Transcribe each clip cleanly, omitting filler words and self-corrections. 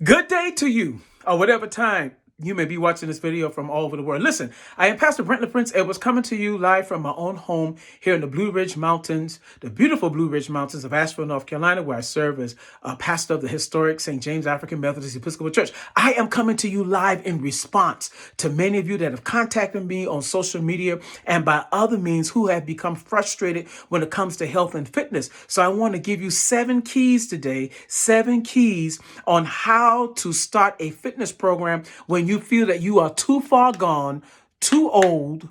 Good day to you, or whatever time you may be watching this video from all over the world. Listen, I am Pastor Brent Prince Edwards coming to you live from my own home here in the Blue Ridge Mountains, the beautiful Blue Ridge Mountains of Asheville, North Carolina, where I serve as a pastor of the historic St. James African Methodist Episcopal Church. I am coming to you live in response to many of you that have contacted me on social media and by other means who have become frustrated when it comes to health and fitness. So I want to give you 7 keys today, 7 keys on how to start a fitness program when you feel that you are too far gone, too old,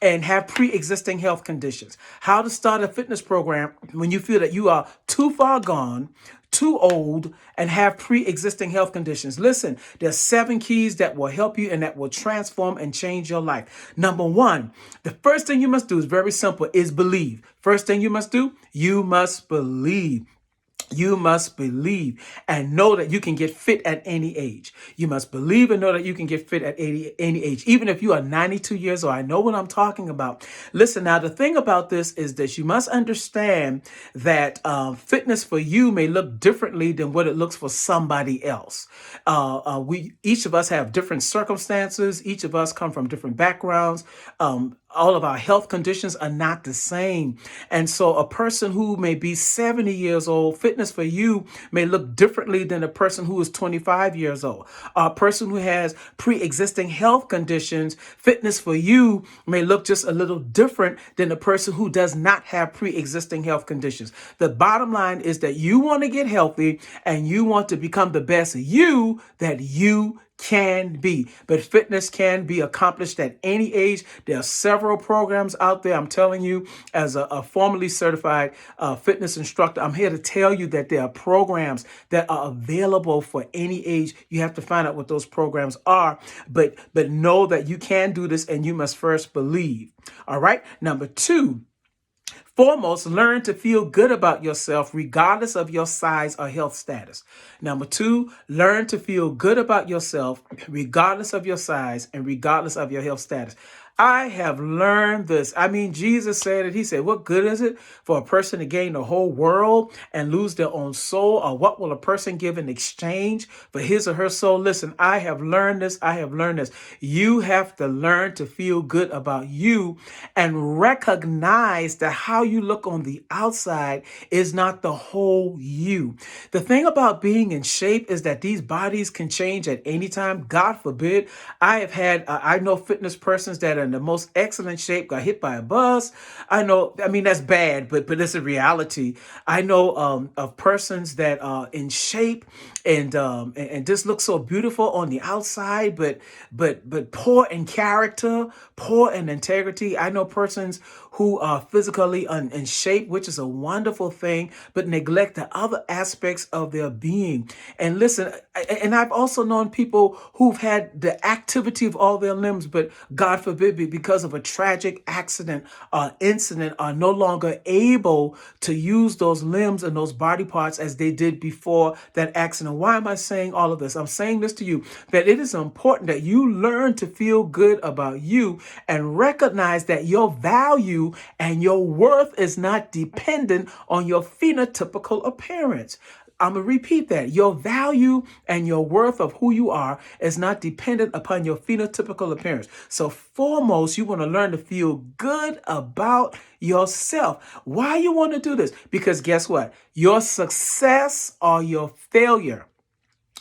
and have pre-existing health conditions. How to start a fitness program when you feel that you are too far gone, too old, and have pre-existing health conditions. Listen, there's 7 keys that will help you and that will transform and change your life. Number 1, the first thing you must do is very simple, is believe. First thing you must do, you must believe. You must believe and know that you can get fit at any age. You must believe and know that you can get fit at any age, even if you are 92 years old. I know what I'm talking about. Listen, now, the thing about this is that you must understand that fitness for you may look differently than what it looks for somebody else. We each of us have different circumstances. Each of us come from different backgrounds. All of our health conditions are not the same. And so a person who may be 70 years old, fitness for you may look differently than a person who is 25 years old. A person who has pre-existing health conditions, fitness for you may look just a little different than a person who does not have pre-existing health conditions. The bottom line is that you want to get healthy and you want to become the best you that you can be. But fitness can be accomplished at any age. There are several programs out there. I'm telling you, as a formerly certified fitness instructor, I'm here to tell you that there are programs that are available for any age. You have to find out what those programs are, but know that you can do this, and you must first believe. All right. Number 2. Foremost, learn to feel good about yourself regardless of your size or health status. Number 2, learn to feel good about yourself regardless of your size and regardless of your health status. I have learned this. I mean, Jesus said it. He said, what good is it for a person to gain the whole world and lose their own soul? Or what will a person give in exchange for his or her soul? Listen, I have learned this. I have learned this. You have to learn to feel good about you and recognize that how you look on the outside is not the whole you. The thing about being in shape is that these bodies can change at any time. God forbid. I know fitness persons that are in the most excellent shape, got hit by a bus. I mean, that's bad, but it's a reality. I know of persons that are in shape and just look so beautiful on the outside, but poor in character, poor in integrity. I know persons who are physically in shape, which is a wonderful thing, but neglect the other aspects of their being. And listen, and I've also known people who've had the activity of all their limbs, but God forbid, because of a tragic accident or incident, are no longer able to use those limbs and those body parts as they did before that accident. Why am I saying all of this? I'm saying this to you, that it is important that you learn to feel good about you and recognize that your value and your worth is not dependent on your phenotypical appearance. I'm going to repeat that. Your value and your worth of who you are is not dependent upon your phenotypical appearance. So foremost, you want to learn to feel good about yourself. Why you want to do this? Because guess what? Your success or your failure,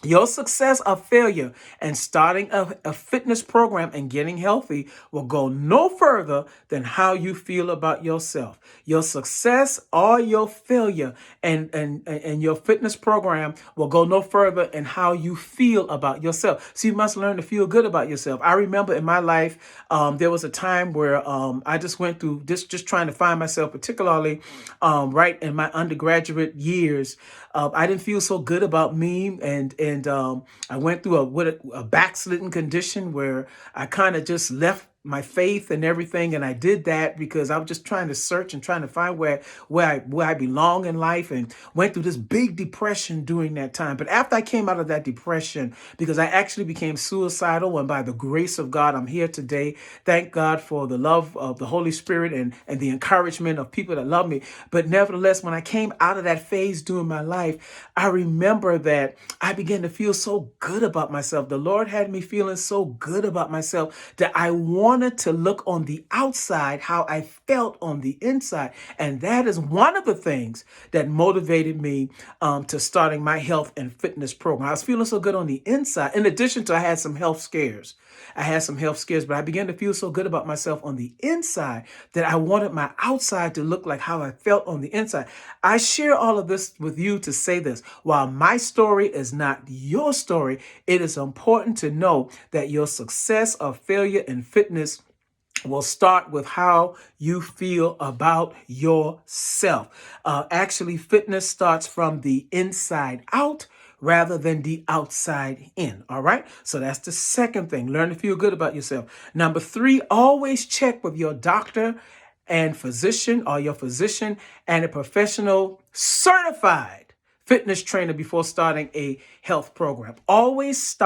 your success or failure and starting a fitness program and getting healthy will go no further than how you feel about yourself. Your success or your failure and your fitness program will go no further in how you feel about yourself. So you must learn to feel good about yourself. I remember in my life, there was a time where I just went through just trying to find myself, particularly right in my undergraduate years. I didn't feel so good about me, and I went through a backslidden condition where I kind of just left my faith and everything. And I did that because I was just trying to search and trying to find where I belong in life, and went through this big depression during that time. But after I came out of that depression, because I actually became suicidal, and by the grace of God, I'm here today. Thank God for the love of the Holy Spirit and the encouragement of people that love me. But nevertheless, when I came out of that phase during my life, I remember that I began to feel so good about myself. The Lord had me feeling so good about myself that I wanted to look on the outside how I felt on the inside. And that is one of the things that motivated me to starting my health and fitness program. I was feeling so good on the inside. In addition to, I had some health scares. But I began to feel so good about myself on the inside that I wanted my outside to look like how I felt on the inside. I share all of this with you to say this. While my story is not your story, it is important to know that your success or failure in fitness will start with how you feel about yourself. Actually, fitness starts from the inside out rather than the outside in. All right. So that's the second thing. Learn to feel good about yourself. Number 3, always check with your doctor and physician, or your physician and a professional certified fitness trainer before starting a health program. Always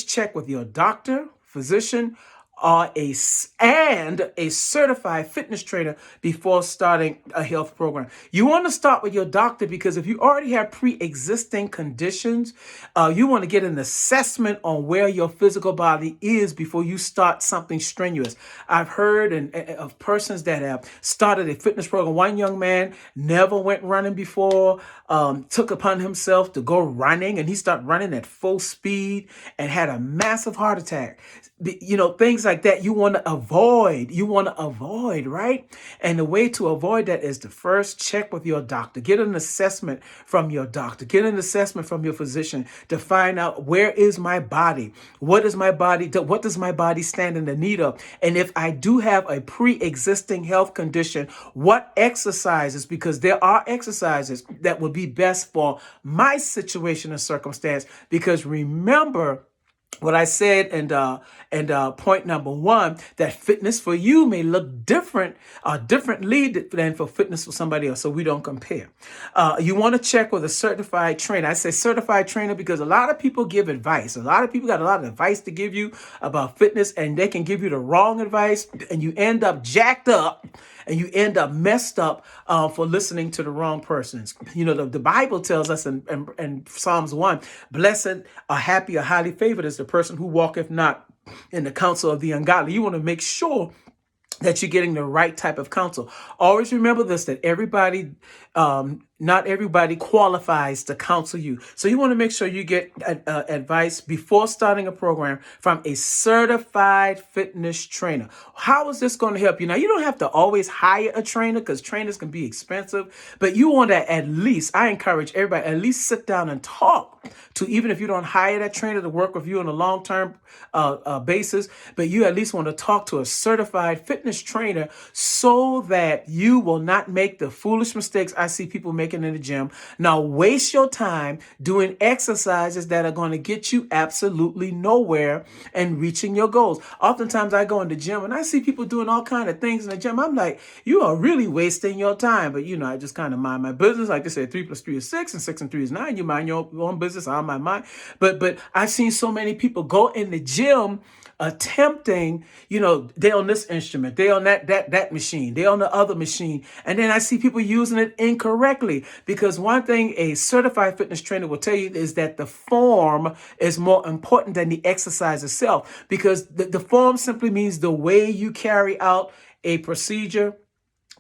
check with your doctor, physician, or a certified fitness trainer before starting a health program. You want to start with your doctor because if you already have pre-existing conditions, you want to get an assessment on where your physical body is before you start something strenuous. I've heard of persons that have started a fitness program. One young man never went running before, took upon himself to go running, and he started running at full speed and had a massive heart attack. Things like that you want to avoid. Right? And the way to avoid that is to first check with your doctor. Get an assessment from your doctor. Get an assessment from your physician to find out, where is my body? What does my body stand in the need of? And if I do have a pre-existing health condition, what exercises, because there are exercises that will be best for my situation and circumstance. Because remember what I said, and point number 1, that fitness for you may look differently than for fitness for somebody else. So we don't compare. You want to check with a certified trainer. I say certified trainer because a lot of people give advice. A lot of people got a lot of advice to give you about fitness, and they can give you the wrong advice, and you end up jacked up, and you end up messed up for listening to the wrong persons. The Bible tells us in Psalms 1, blessed or happy or highly favored is the person who walketh not in the counsel of the ungodly. You want to make sure that you're getting the right type of counsel. Always remember this, that not everybody qualifies to counsel you. So you want to make sure you get advice before starting a program from a certified fitness trainer. How is this going to help you? Now, you don't have to always hire a trainer because trainers can be expensive, but you want to I encourage everybody, at least sit down and talk to, even if you don't hire that trainer to work with you on a long-term basis, but you at least want to talk to a certified fitness trainer so that you will not make the foolish mistakes I see people making in the gym. Now, waste your time doing exercises that are going to get you absolutely nowhere and reaching your goals. Oftentimes I go in the gym and I see people doing all kinds of things in the gym. I'm like, you are really wasting your time. But I just kind of mind my business. Like they say, 3 + 3 is 6 and 6 and 3 is 9. You mind your own business. I'll mind mine. But I've seen so many people go in the gym attempting, they on this instrument, they on that machine, they on the other machine. And then I see people using it incorrectly, because one thing a certified fitness trainer will tell you is that the form is more important than the exercise itself, because the form simply means the way you carry out a procedure,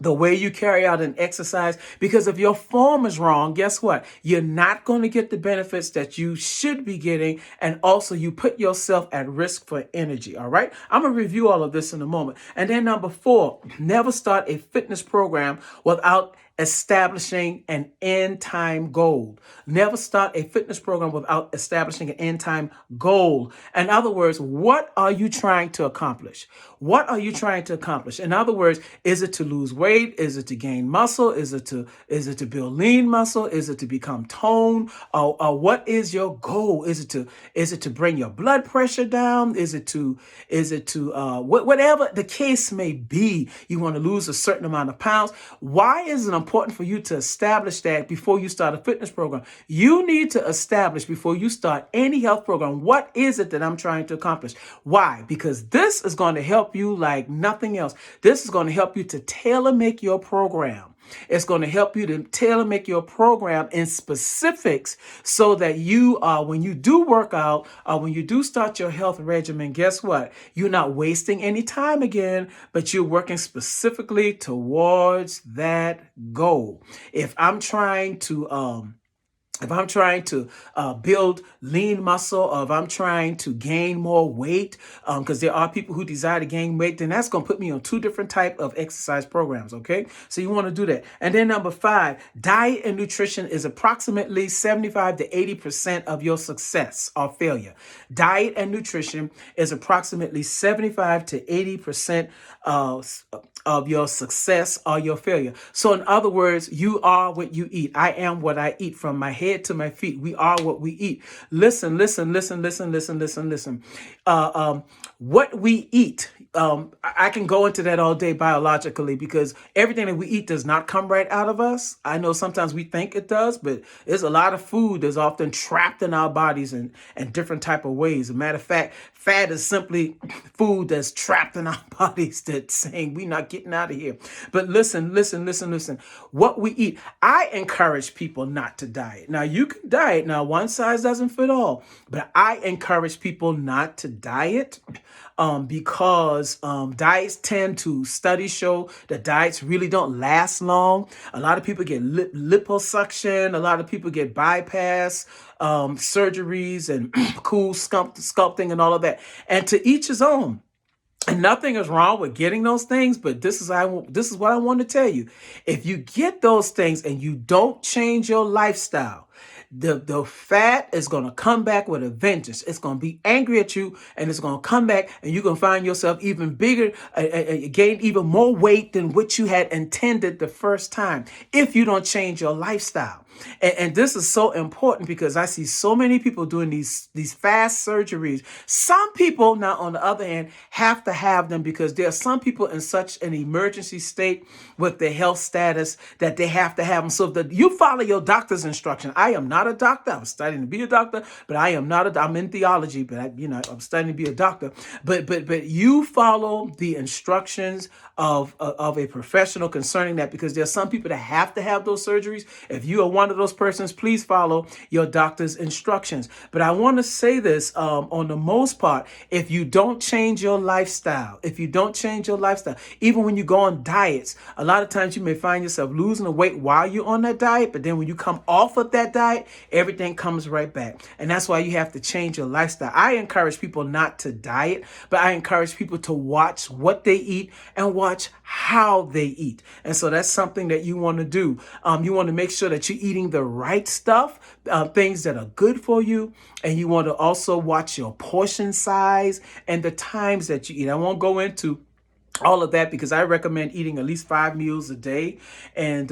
the way you carry out an exercise. Because if your form is wrong, guess what? You're not going to get the benefits that you should be getting. And also you put yourself at risk for energy. All right. I'm going to review all of this in a moment. And then number 4, never start a fitness program without establishing an end time goal. Never start a fitness program without establishing an end time goal. In other words, what are you trying to accomplish? What are you trying to accomplish? In other words, is it to lose weight? Is it to gain muscle? Is it to build lean muscle? Is it to become toned? Or what is your goal? Is it to bring your blood pressure down? Whatever the case may be, you want to lose a certain amount of pounds. Why is it important for you to establish that before you start a fitness program? You need to establish before you start any health program, what is it that I'm trying to accomplish? Why? Because this is going to help you like nothing else. This is going to help you to tailor make your program. It's going to help you to tailor make your program in specifics so that you, when you do work out, when you do start your health regimen, guess what? You're not wasting any time again, but you're working specifically towards that goal. If I'm trying to build lean muscle, or if I'm trying to gain more weight, because there are people who desire to gain weight, then that's going to put me on two different type of exercise programs, okay? So you want to do that. And then number 5, diet and nutrition is approximately 75 to 80% of your success or failure. Diet and nutrition is approximately 75 to 80% of your success or your failure. So in other words, you are what you eat. I am what I eat. From my head to my feet, we are what we eat. Listen. What we eat, I can go into that all day biologically, because everything that we eat does not come right out of us. I know sometimes we think it does, but there's a lot of food that's often trapped in our bodies in different type of ways. As a matter of fact, fat is simply food that's trapped in our bodies that's saying we're not getting out of here. But listen. What we eat, I encourage people not to diet. Now, you can diet. Now, one size doesn't fit all, but I encourage people not to diet because studies show that diets really don't last long. A lot of people get liposuction. A lot of people get bypass surgeries and cool sculpting and all of that. And to each his own. And nothing is wrong with getting those things, but this is what I want to tell you. If you get those things and you don't change your lifestyle, the fat is going to come back with a vengeance. It's going to be angry at you, and it's going to come back, and you're going to find yourself even bigger, gain even more weight than what you had intended the first time if you don't change your lifestyle. And this is so important because I see so many people doing these fast surgeries. Some people, now on the other hand, have to have them because there are some people in such an emergency state with their health status that they have to have them. So that you follow your doctor's instruction. I am not a doctor. I'm studying to be a doctor, but I am not I'm in theology, but I'm studying to be a doctor. But you follow the instructions of a professional concerning that, because there are some people that have to have those surgeries. If you are one of those persons, please follow your doctor's instructions. But I want to say this, on the most part, if you don't change your lifestyle, even when you go on diets, a lot of times you may find yourself losing the weight while you're on that diet, but then when you come off of that diet, everything comes right back. And that's why you have to change your lifestyle. I encourage people not to diet, but I encourage people to watch what they eat and watch how they eat. And so that's something that you want to do. You want to make sure that you're eating the right stuff, things that are good for you. And you want to also watch your portion size and the times that you eat. I won't go into all of that because I recommend eating at least 5 meals a day. And,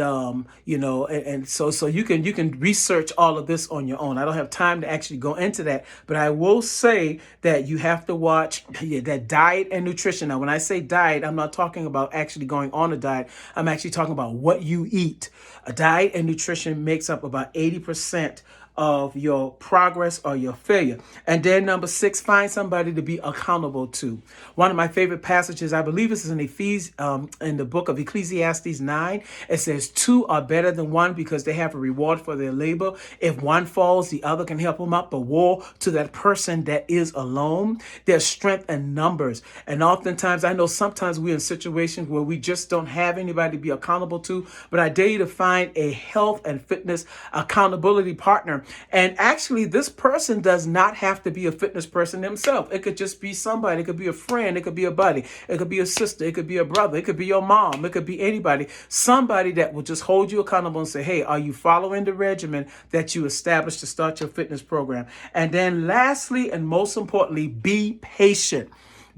so you can research all of this on your own. I don't have time to actually go into that, but I will say that you have to watch that diet and nutrition. Now, when I say diet, I'm not talking about actually going on a diet. I'm actually talking about what you eat. A diet and nutrition makes up about 80% of your progress or your failure. And then number 6, find somebody to be accountable to. One of my favorite passages, I believe this is in the book of Ecclesiastes 9. It says 2 are better than 1 because they have a reward for their labor. If one falls, the other can help them up. But woe to that person that is alone. There's strength in numbers. And oftentimes, I know sometimes we're in situations where we just don't have anybody to be accountable to. But I dare you to find a health and fitness accountability partner And actually, this person does not have to be a fitness person himself. It could just be somebody. It could be a friend. It could be a buddy. It could be a sister. It could be a brother. It could be your mom. It could be anybody. Somebody that will just hold you accountable and say, hey, are you following the regimen that you established to start your fitness program? And then lastly, and most importantly, be patient.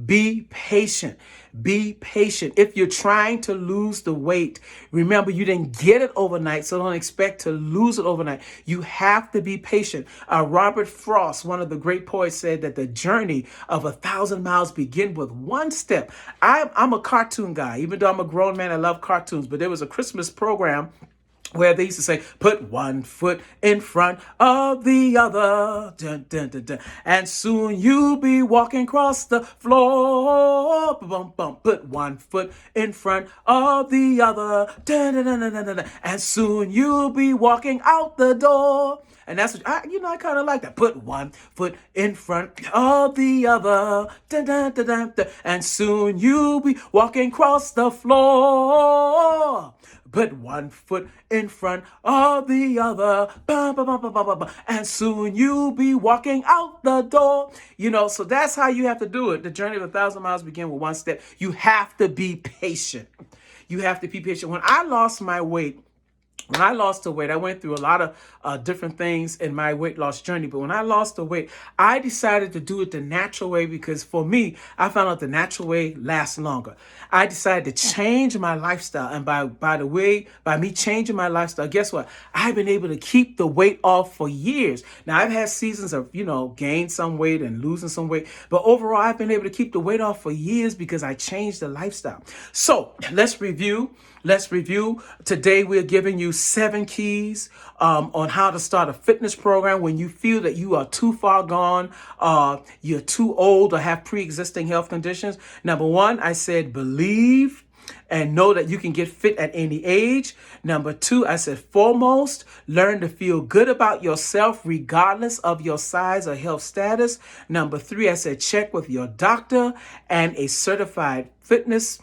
Be patient. Be patient. If you're trying to lose the weight, remember you didn't get it overnight, so don't expect to lose it overnight. You have to be patient. Robert Frost, one of the great poets, said that the journey of 1,000 miles begin with one step. I'm a cartoon guy. Even though I'm a grown man, I love cartoons. But there was a Christmas program where they used to say, put one foot in front of the other, dun, dun, dun, dun, and soon you'll be walking across the floor. Bum, bum. Put one foot in front of the other, dun, dun, dun, dun, dun, dun, and soon you'll be walking out the door. And that's what I kind of like that. Put one foot in front of the other, dun, dun, dun, dun, dun, and soon you'll be walking across the floor. Put one foot in front of the other, bah, bah, bah, bah, bah, bah, bah, and soon you'll be walking out the door. So that's how you have to do it. The journey of 1,000 miles begins with one step. You have to be patient. You have to be patient. When I lost my weight, when I lost the weight, I went through a lot of different things in my weight loss journey. But when I lost the weight, I decided to do it the natural way because for me, I found out the natural way lasts longer. I decided to change my lifestyle. And by me changing my lifestyle, guess what? I've been able to keep the weight off for years. Now, I've had seasons of, gain some weight and losing some weight. But overall, I've been able to keep the weight off for years because I changed the lifestyle. So let's review. Today, we're giving you 7 keys on how to start a fitness program when you feel that you are too far gone, you're too old, or have pre-existing health conditions. Number 1, I said believe and know that you can get fit at any age. Number 2, I said foremost, learn to feel good about yourself regardless of your size or health status. Number 3, I said check with your doctor and a certified fitness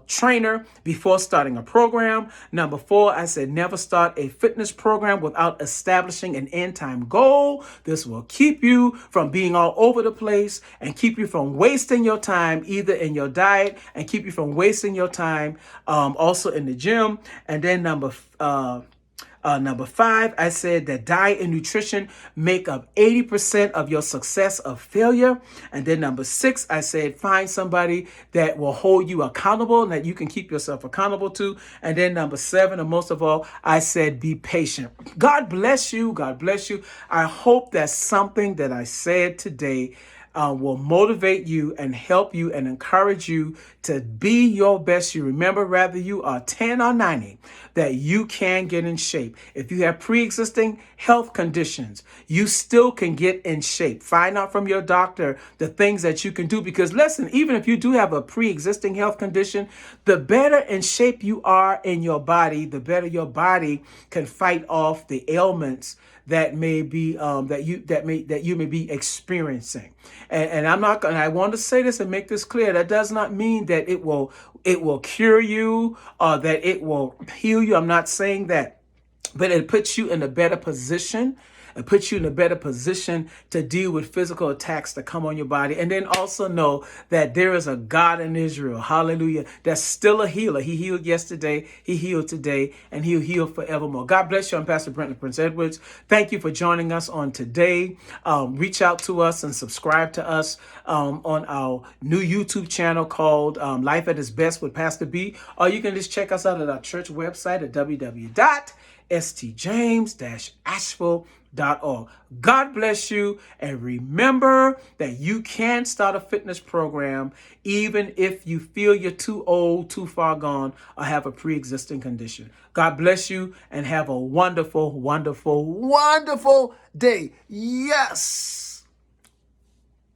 trainer before starting a program. Number 4, I said never start a fitness program without establishing an end time goal. This will keep you from being all over the place and keep you from wasting your time either in your diet and keep you from wasting your time also in the gym. And then number 5, I said that diet and nutrition make up 80% of your success or failure. And then number 6, I said find somebody that will hold you accountable and that you can keep yourself accountable to. And then number 7, and most of all, I said be patient. God bless you. God bless you. I hope that something that I said today will motivate you and help you and encourage you to be your best you. Remember, whether you are 10 or 90, that you can get in shape. If you have pre-existing health conditions, you still can get in shape. Find out from your doctor the things that you can do. Because listen, even if you do have a pre-existing health condition, the better in shape you are in your body, the better your body can fight off the ailments that may be that you may be experiencing. And I want to say this and make this clear. That does not mean that it will cure you or that it will heal you. I'm not saying that, but it puts you in a better position. It puts you in a better position to deal with physical attacks that come on your body. And then also know that there is a God in Israel, hallelujah, that's still a healer. He healed yesterday, he healed today, and he'll heal forevermore. God bless you. I'm Pastor Brent Prince Edwards. Thank you for joining us on today. Reach out to us and subscribe to us on our new YouTube channel called Life at Its Best with Pastor B. Or you can just check us out at our church website at www.stjames-asheville.org. God bless you, and remember that you can start a fitness program even if you feel you're too old, too far gone, or have a pre-existing condition. God bless you, and have a wonderful, wonderful, wonderful day. Yes.